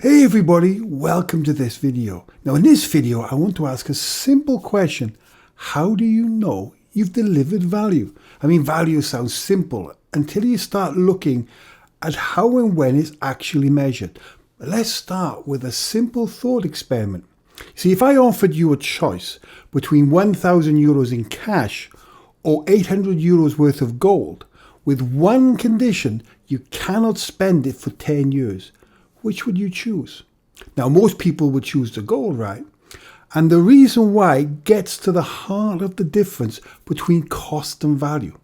Hey everybody, welcome to this video. Now in this video, I want to ask a simple question. How do you know you've delivered value? Value sounds simple until you start looking at how and when it's actually measured. Let's start with a simple thought experiment. See, if I offered you a choice between 1,000 euros in cash or 800 euros worth of gold, with one condition: you cannot spend it for 10 years. Which would you choose? Now, most people would choose the gold, right? And the reason why gets to the heart of the difference between cost and value.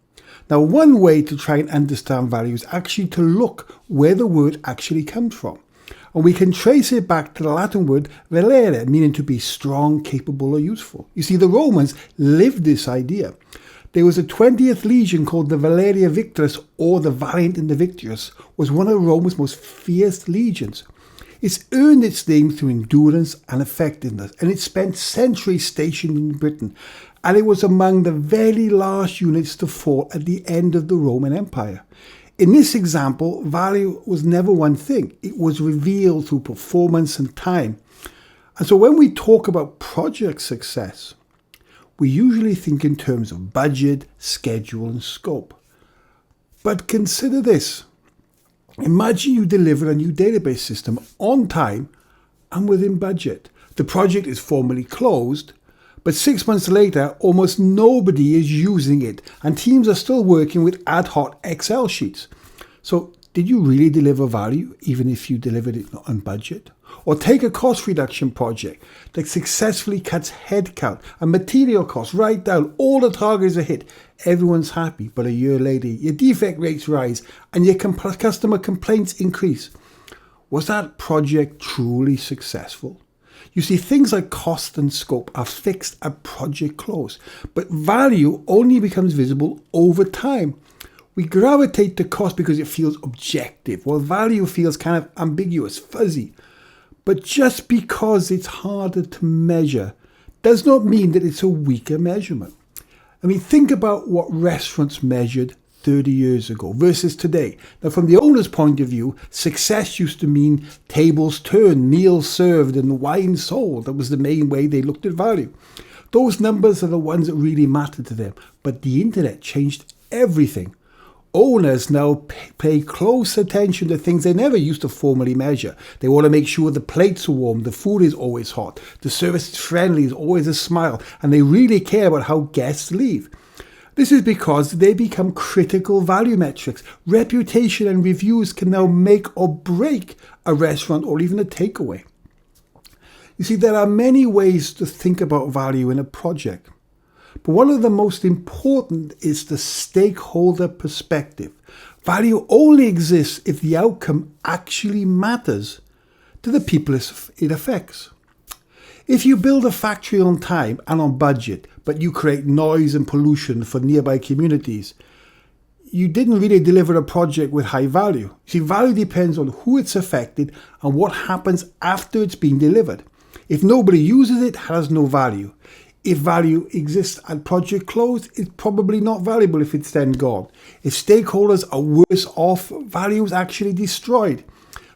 Now, one way to try and understand value is actually to look where the word actually comes from. And we can trace it back to the Latin word valere, meaning to be strong, capable, or useful. You see, the Romans lived this idea. There was a 20th legion called the Valeria Victoris, or the Valiant and the Victorious, was one of Rome's most fierce legions. It's earned its name through endurance and effectiveness, and it spent centuries stationed in Britain, and it was among the very last units to fall at the end of the Roman Empire. In this example, value was never one thing. It was revealed through performance and time. And so when we talk about project success, we usually think in terms of budget, schedule, and scope. But consider this. Imagine you deliver a new database system on time and within budget. The project is formally closed, but 6 months later, almost nobody is using it, and teams are still working with ad hoc Excel sheets. So, did you really deliver value, even if you delivered it on budget? Or take a cost reduction project that successfully cuts headcount and material costs right down. All the targets are hit. Everyone's happy. But a year later, your defect rates rise and your customer complaints increase. Was that project truly successful? You see, things like cost and scope are fixed at project close, but value only becomes visible over time. We gravitate to cost because it feels objective, while value feels kind of ambiguous, fuzzy. But just because it's harder to measure does not mean that it's a weaker measurement. Think about what restaurants measured 30 years ago versus today. Now, from the owner's point of view, success used to mean tables turned, meals served, and wine sold. That was the main way they looked at value. Those numbers are the ones that really matter to them. But the internet changed everything. Owners now pay close attention to things they never used to formally measure. They want to make sure the plates are warm, the food is always hot, the service is friendly, is always a smile, and they really care about how guests leave. This is because they become critical value metrics. Reputation and reviews can now make or break a restaurant or even a takeaway. You see, there are many ways to think about value in a project. But one of the most important is the stakeholder perspective. Value only exists if the outcome actually matters to the people it affects. If you build a factory on time and on budget, but you create noise and pollution for nearby communities, you didn't really deliver a project with high value. See, value depends on who it's affected and what happens after it's been delivered. If nobody uses it, it has no value. If value exists at project close, it's probably not valuable if it's then gone. If stakeholders are worse off, value is actually destroyed.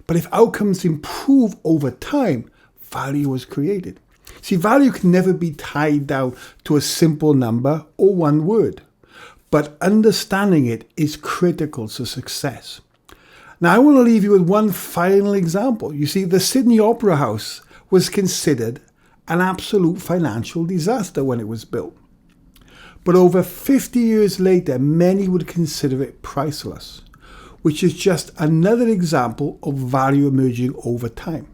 But if outcomes improve over time, value is created. See, value can never be tied down to a simple number or one word. But understanding it is critical to success. Now, I want to leave you with one final example. You see, the Sydney Opera House was considered an absolute financial disaster when it was built. But over 50 years later, many would consider it priceless, which is just another example of value emerging over time.